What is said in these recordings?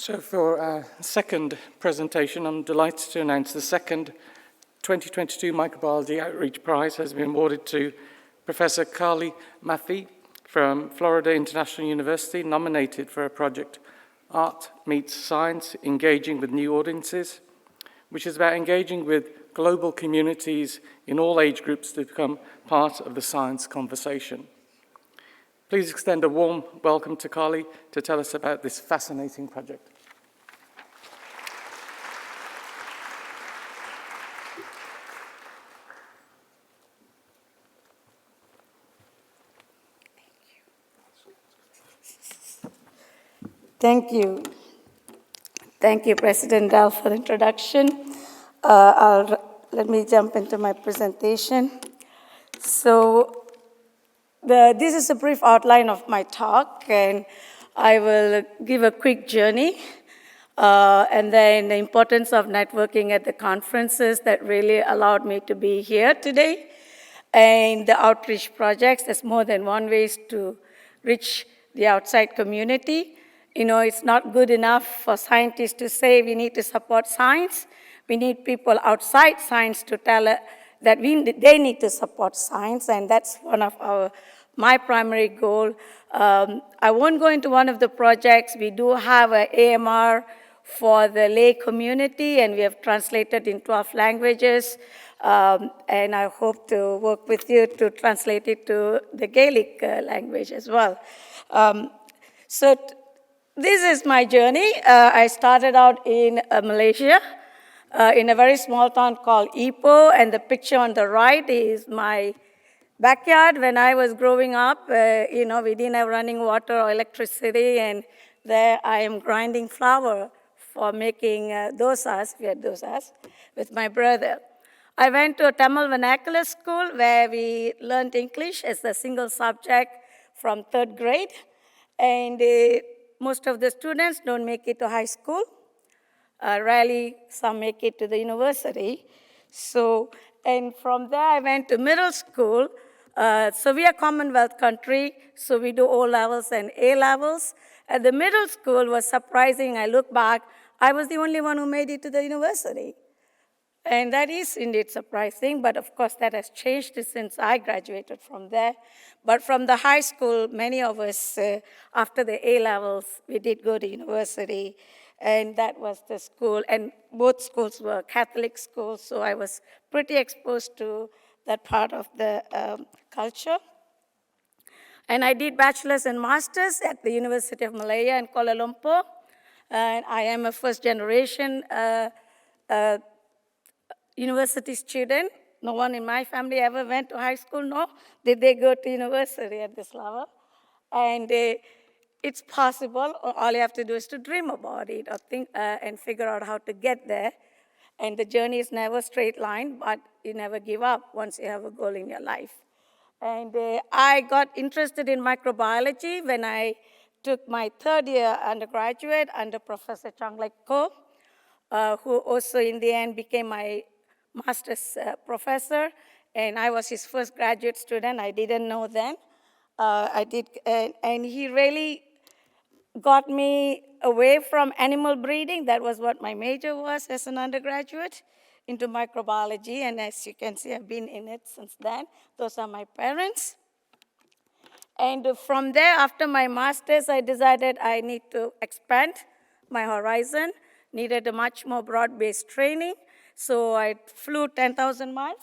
So for our second presentation, I'm delighted to announce the second 2022 Microbiology Outreach Prize has been awarded to Professor Kalai Mathee from Florida International University, nominated for a project Art Meets Science, Engaging with New Audiences, which is about engaging with global communities in all age groups to become part of the science conversation. Please extend a warm welcome to Kalai to tell us about this fascinating project. Thank you. Thank you, President Dal, for the introduction. Let me jump into my presentation. So this is a brief outline of my talk, and I will give a quick journey, and then the importance of networking at the conferences that really allowed me to be here today, and the outreach projects. There's more than one ways to reach the outside community. You know, it's not good enough for scientists to say we need to support science. We need people outside science to tell that they need to support science, and that's one of my primary goal. I won't go into one of the projects. We do have an AMR for the lay community, and we have translated in 12 languages, and I hope to work with you to translate it to the Gaelic language as well. This is my journey. I started out in Malaysia, in a very small town called Ipoh, and the picture on the right is my backyard when I was growing up. We didn't have running water or electricity, and there I am grinding flour for making dosas. We had dosas with my brother. I went to a Tamil vernacular school where we learned English as a single subject from 3rd grade, and most of the students don't make it to high school. Rarely some make it to the university. And from there I went to middle school. So we are Commonwealth country, so we do O levels and A levels. At the middle school was surprising. I look back, I was the only one who made it to the university. And that is indeed surprising, but of course that has changed since I graduated from there. But from the high school, many of us, after the A levels, we did go to university, and that was the school. And both schools were Catholic schools, so I was pretty exposed to that part of the culture. And I did bachelor's and master's at the University of Malaya in Kuala Lumpur. And I am a first-generation university student. No one in my family ever went to high school, nor did they go to university at this level. And it's possible. All you have to do is to dream about it or think and figure out how to get there. And the journey is never straight line, but you never give up once you have a goal in your life. And I got interested in microbiology when I took my 3rd year undergraduate under Professor Changlek Ko, who also in the end became my master's professor, and I was his first graduate student. I didn't know then. And he really got me away from animal breeding. That was what my major was as an undergraduate, into microbiology, and as you can see, I've been in it since then. Those are my parents. And from there, after my master's, I decided I need to expand my horizon, needed a much more broad-based training. So I flew 10,000 miles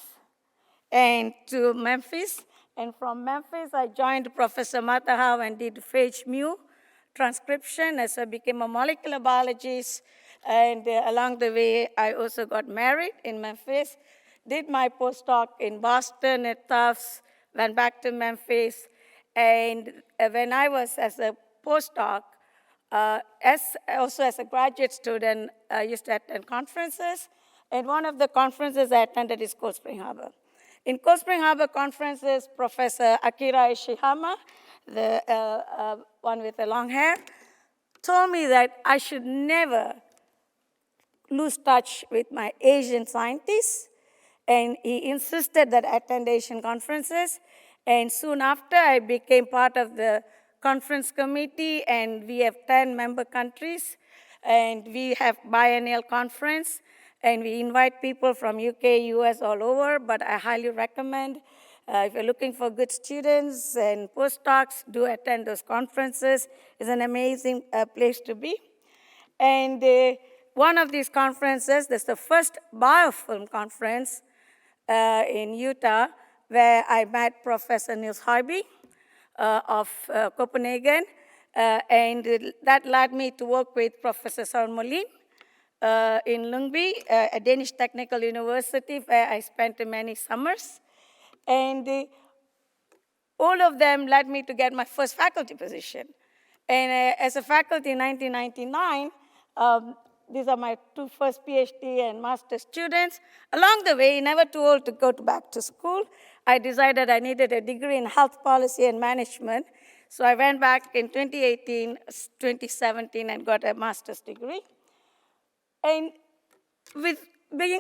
and to Memphis. And from Memphis, I joined Professor Matahau and did phage mu transcription as I became a molecular biologist. And along the way, I also got married in Memphis, did my postdoc in Boston at Tufts, went back to Memphis. And when I was as a postdoc, also as a graduate student, I used to attend conferences. And one of the conferences I attended is Cold Spring Harbor. In Cold Spring Harbor conferences, Professor Akira Ishihama, the one with the long hair, told me that I should never lose touch with my Asian scientists. And he insisted that I attend Asian conferences. And soon after, I became part of the conference committee, and we have 10 member countries. and we have biennial conference, and we invite people from UK, US, all over, but I highly recommend if you're looking for good students and postdocs, do attend those conferences. It's an amazing place to be. And one of these conferences, this is the first biofilm conference in Utah, where I met Professor Niels Høiby of Copenhagen, and that led me to work with Professor Søren Molin in Lyngby, a Danish technical university, where I spent many summers. And all of them led me to get my first faculty position. And as a faculty in 1999, these are my two first PhD and master students. Along the way, never too old to go back to school, I decided I needed a degree in health policy and management. So I went back in 2018, 2017, and got a master's degree. And with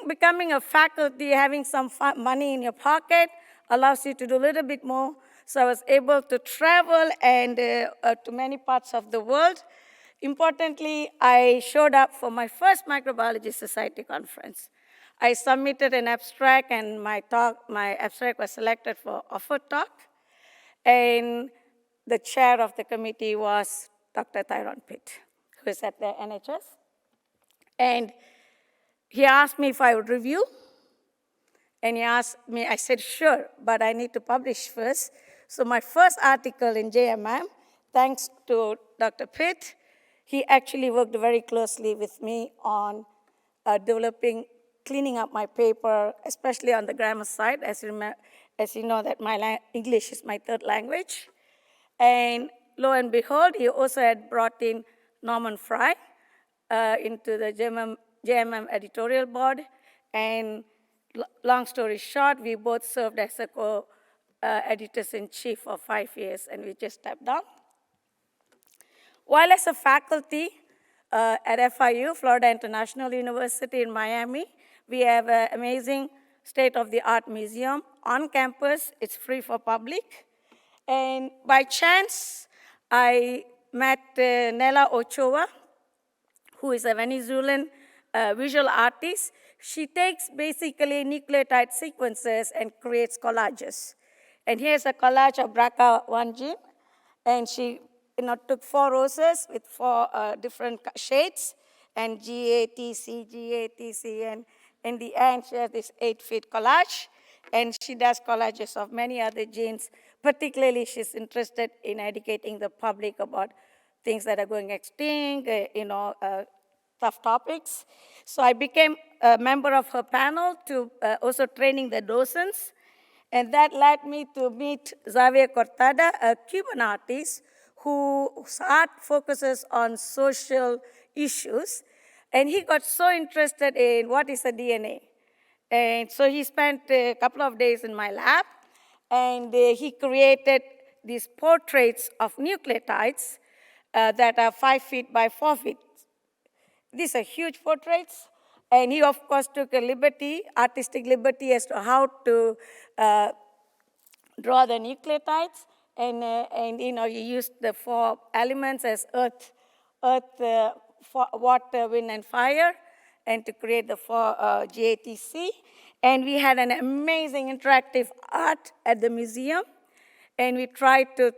becoming a faculty, having some money in your pocket allows you to do a little bit more. So I was able to travel and to many parts of the world. Importantly, I showed up for my first Microbiology Society conference. I submitted an abstract, and my abstract was selected for offer talk. And the chair of the committee was Dr. Tyrone Pitt, who is at the NHS. And he asked me if I would review. And he asked me, I said, sure, but I need to publish first. So my first article in JMM, thanks to Dr. Pitt, he actually worked very closely with me on cleaning up my paper, especially on the grammar side. As you know, that my English is my third language. And lo and behold, he also had brought in Norman Fry into the JMM editorial board. And long story short, we both served as a co-editors-in-chief for 5 years, and we just stepped down. While as a faculty at FIU, Florida International University in Miami, we have an amazing state-of-the-art museum on campus. It's free for public. And by chance, I met Nela Ochoa, who is a Venezuelan visual artist. She takes basically nucleotide sequences and creates collages. And here's a collage of BRCA1 gene. And she took 4 roses with 4 different shades, and GATC, and in the end, she has this 8-feet collage. And she does collages of many other genes. Particularly, she's interested in educating the public about things that are going extinct, tough topics. So I became a member of her panel to also training the docents. And that led me to meet Xavier Cortada, a Cuban artist whose art focuses on social issues. And he got so interested in what is a DNA. And so he spent a couple of days in my lab, and he created these portraits of nucleotides that are 5 feet by 4 feet. These are huge portraits, and he, of course, took a liberty, artistic liberty, as to how to draw the nucleotides, and he used the 4 elements as earth, water, wind, and fire, and to create the 4 GATC. And we had an amazing interactive art at the museum, and we tried to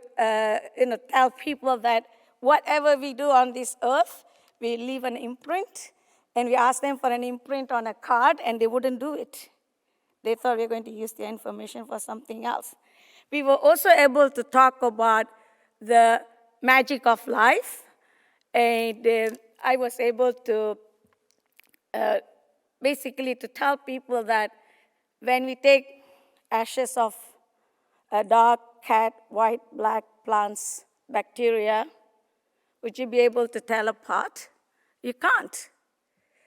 tell people that whatever we do on this earth, we leave an imprint, and we asked them for an imprint on a card, and they wouldn't do it. They thought we were going to use the information for something else. We were also able to talk about the magic of life, and I was able to basically to tell people that when we take ashes of a dog, cat, white, black, plants, bacteria, would you be able to tell apart? You can't.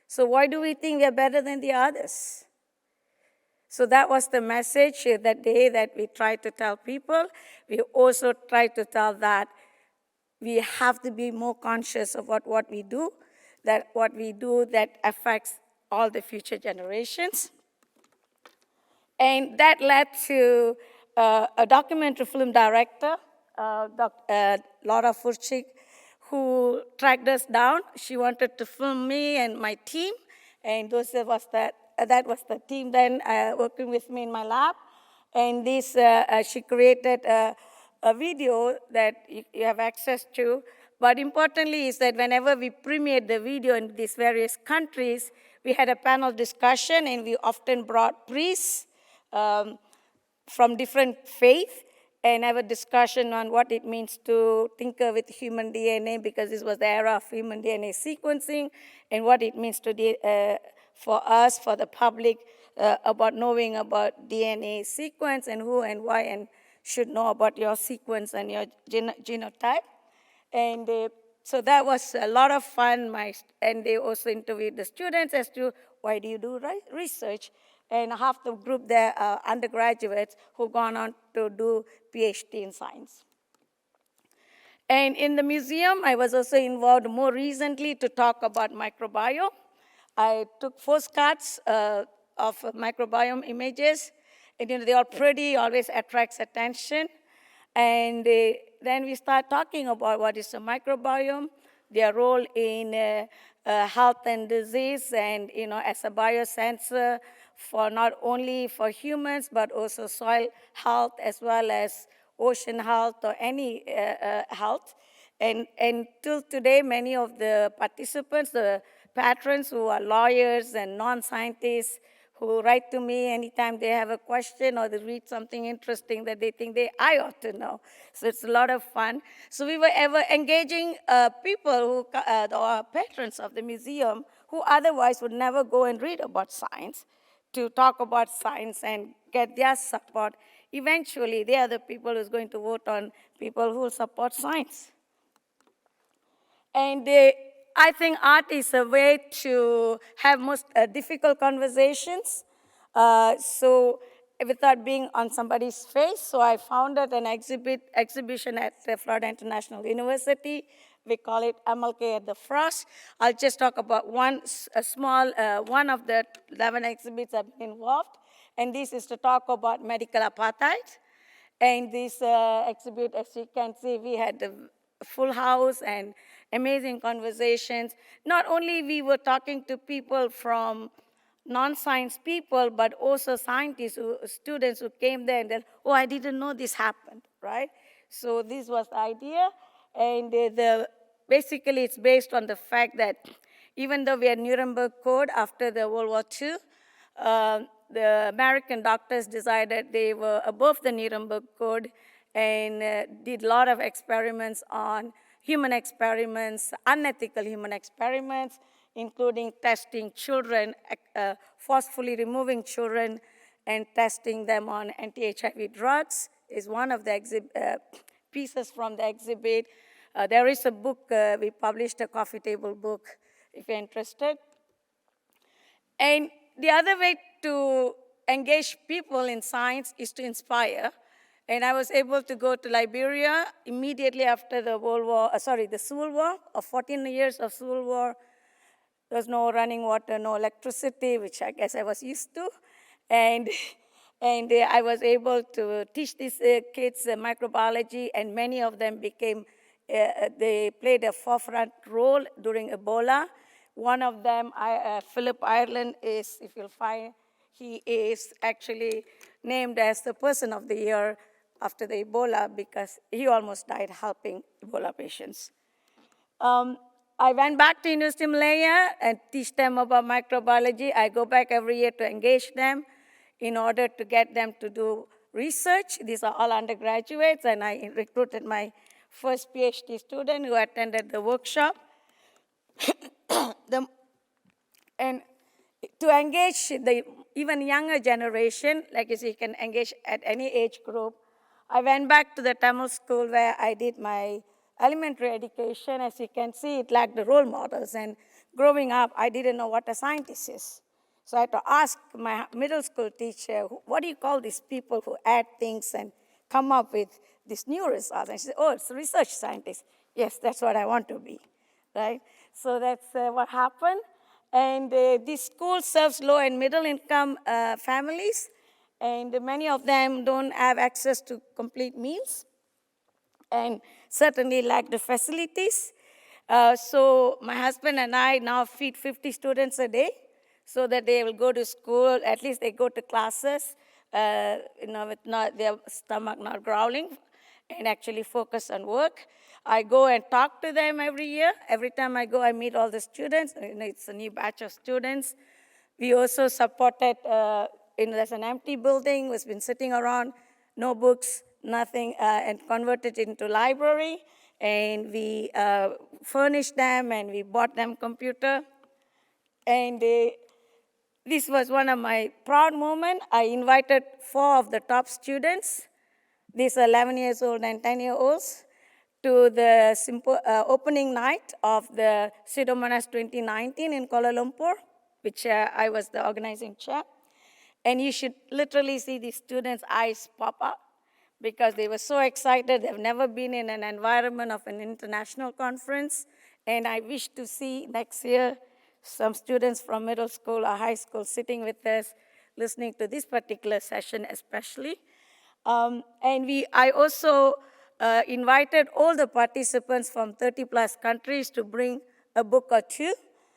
So why do we think we're better than the others? So that was the message that day that we tried to tell people. We also tried to tell that we have to be more conscious about what we do, that what we do that affects all the future generations. And that led to a documentary film director, Laura Furchik, who tracked us down. She wanted to film me and my team, and that was the team then working with me in my lab. And she created a video that you have access to. But importantly is that whenever we premiered the video in these various countries, we had a panel discussion, and we often brought priests from different faiths and have a discussion on what it means to tinker with human DNA, because this was the era of human DNA sequencing, and what it means for us, for the public, about knowing about DNA sequence and who and why and should know about your sequence and your genotype. And so that was a lot of fun. And they also interviewed the students as to why do you do research? And half the group there are undergraduates who've gone on to do PhD in science. And in the museum, I was also involved more recently to talk about microbiome. I took postcards of microbiome images, and they are pretty, always attracts attention. And then we start talking about what is a microbiome, their role in health and disease, and as a biosensor for not only for humans, but also soil health as well as ocean health or any health. And till today, many of the participants, the patrons who are lawyers and non-scientists, who write to me anytime they have a question or they read something interesting that they think I ought to know. So it's a lot of fun. So we were ever engaging people who are patrons of the museum who otherwise would never go and read about science, to talk about science and get their support. Eventually, they are the people who's going to vote on people who support science. And I think art is a way to have most difficult conversations, so without being on somebody's face. So I founded an exhibition at Florida International University. We call it MLK at the Frost. I'll just talk about one of the 11 exhibits I've been involved. And this is to talk about medical apartheid. And this exhibit, as you can see, we had a full house and amazing conversations. Not only we were talking to people from non-science people, but also scientists, students who came there and then, oh, I didn't know this happened, right? So this was the idea. And basically it's based on the fact that even though we had Nuremberg Code after the World War II, the American doctors decided they were above the Nuremberg Code and did a lot of experiments on human experiments, unethical human experiments, including testing children, forcefully removing children and testing them on anti-HIV drugs is one of the pieces from the exhibit. There is a book, we published a coffee table book, if you're interested. And the other way to engage people in science is to inspire. And I was able to go to Liberia immediately after the Civil War, 14 years of Civil War. There was no running water, no electricity, which I guess I was used to. And I was able to teach these kids microbiology, and many of them they played a forefront role during Ebola. One of them, Philip Ireland, is, if you'll find, he is actually named as the Person of the Year after the Ebola because he almost died helping Ebola patients. I went back to University of Malaya and teach them about microbiology. I go back every year to engage them in order to get them to do research. These are all undergraduates, and I recruited my first PhD student who attended the workshop. And to engage the even younger generation, like you see, you can engage at any age group. I went back to the Tamil school where I did my elementary education. As you can see, it lacked the role models. And growing up, I didn't know what a scientist is. So I had to ask my middle school teacher, what do you call these people who add things and come up with these new results? And she said, oh, it's a research scientist. Yes, that's what I want to be, right? So that's what happened. And this school serves low and middle income families, and many of them don't have access to complete meals and certainly lack the facilities. So my husband and I now feed 50 students a day so that they will go to school, at least they go to classes, with not their stomach not growling, and actually focus on work. I go and talk to them every year. Every time I go, I meet all the students. It's a new batch of students. We also supported, there's an empty building which has been sitting around, no books, nothing, and converted it into library. And we furnished them and we bought them computer. And this was one of my proud moments. I invited 4 of the top students, these 11 years old and 10-year-olds, to the opening night of the Pseudomonas 2019 in Kuala Lumpur, which I was the organizing chair. And you should literally see these students' eyes pop up because they were so excited. They've never been in an environment of an international conference. And I wish to see next year some students from middle school or high school sitting with us, listening to this particular session especially. I also invited all the participants from 30-plus countries to bring a book or 2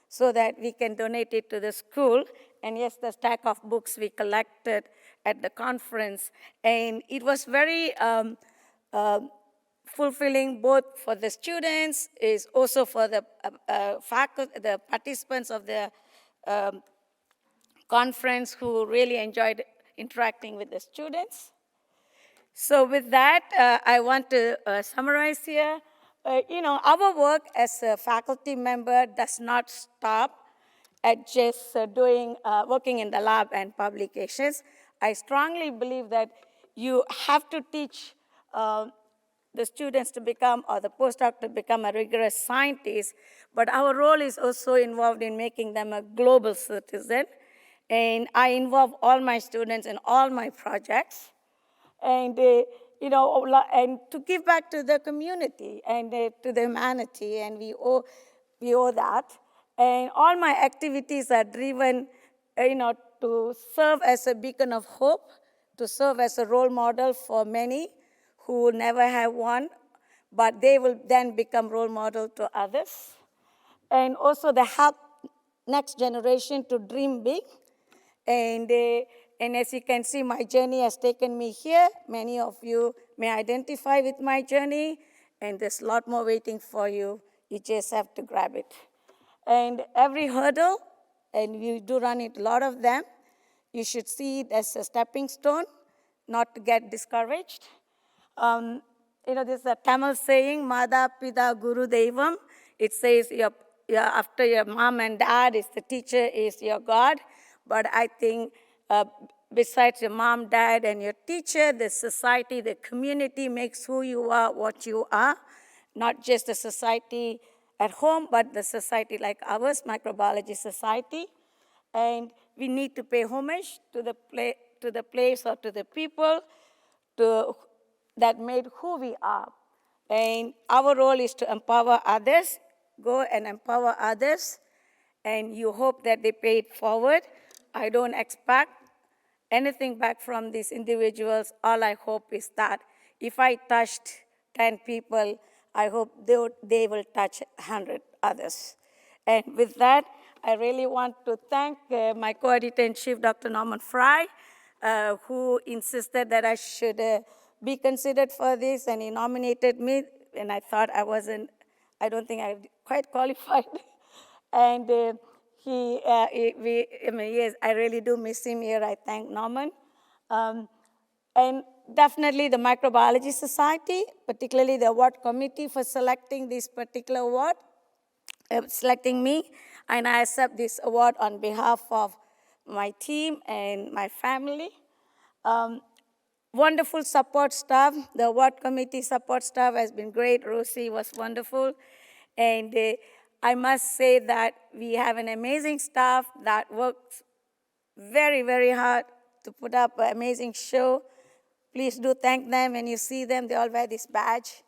so that we can donate it to the school. And yes, the stack of books we collected at the conference. And it was very fulfilling both for the students, is also for the faculty, the participants of the conference who really enjoyed interacting with the students. So with that, I want to summarize here. Our work as a faculty member does not stop at just working in the lab and publications. I strongly believe that you have to teach the students to become, or the postdoc to become a rigorous scientist, but our role is also involved in making them a global citizen. And I involve all my students in all my projects. And, and to give back to the community and to the humanity, and we owe that. And all my activities are driven, to serve as a beacon of hope, to serve as a role model for many who never have one, but they will then become role model to others. And also to help next generation to dream big. And as you can see, my journey has taken me here. Many of you may identify with my journey, and there's a lot more waiting for you. You just have to grab it. And every hurdle, and we do run into a lot of them, you should see it as a stepping stone, not to get discouraged. There's a Tamil saying, Mada Pida Guru Devam. It says, after your mom and dad is the teacher, is your God. But I think besides your mom, dad, and your teacher, the society, the community makes who you are what you are. Not just the society at home, but the society like ours, Microbiology Society. And we need to pay homage to the place or to the people that made who we are. And our role is to empower others, go and empower others, and you hope that they pay it forward. I don't expect anything back from these individuals. All I hope is that if I touched 10 people, I hope they will touch 100 others. And with that, I really want to thank my co-editor-in-chief, Dr. Norman Fry, who insisted that I should be considered for this, and he nominated me, and I thought I don't think I'm quite qualified. And yes, I really do miss him here. I thank Norman. And definitely the Microbiology Society, particularly the award committee for selecting this particular award, selecting me, and I accept this award on behalf of my team and my family. Wonderful support staff. The award committee support staff has been great. Rosie was wonderful. And I must say that we have an amazing staff that works very, very hard to put up an amazing show. Please do thank them. When you see them, they all wear this badge.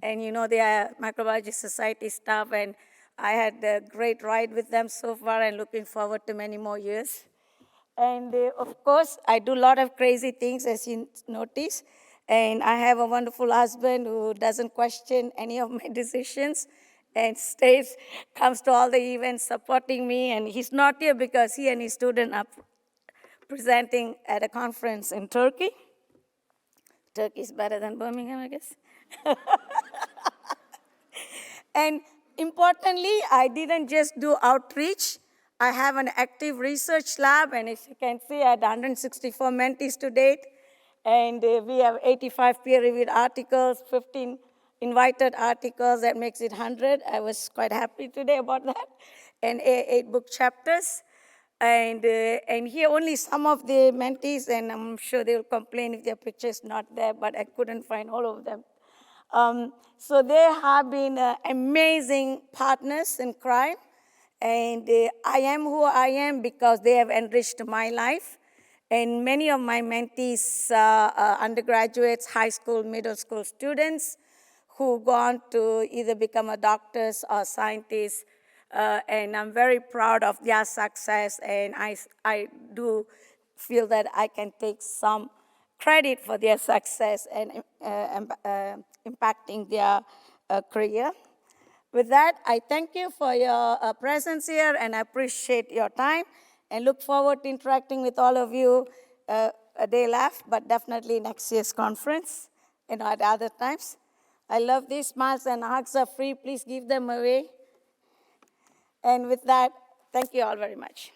And they are Microbiology Society staff, and I had a great ride with them so far and looking forward to many more years. And of course, I do a lot of crazy things, as you notice. And I have a wonderful husband who doesn't question any of my decisions. and stays, comes to all the events supporting me. And he's not here because he and his student are presenting at a conference in Turkey. Turkey is better than Birmingham, I guess. And importantly, I didn't just do outreach. I have an active research lab, and as you can see, I had 164 mentees to date, and we have 85 peer-reviewed articles, 15 invited articles. That makes it 100. I was quite happy today about that, and 8 book chapters. And here only some of the mentees, and I'm sure they'll complain if their picture is not there, but I couldn't find all of them. So they have been amazing partners in crime, and I am who I am because they have enriched my life. And many of my mentees, undergraduates, high school, middle school students, who go on to either become a doctors or scientists, and I'm very proud of their success, and I do feel that I can take some credit for their success and impacting their career. With that, I thank you for your presence here, and I appreciate your time, and look forward to interacting with all of you a day left, but definitely next year's conference and at other times. I love these. Smiles and hugs are free. Please give them away. And with that, thank you all very much.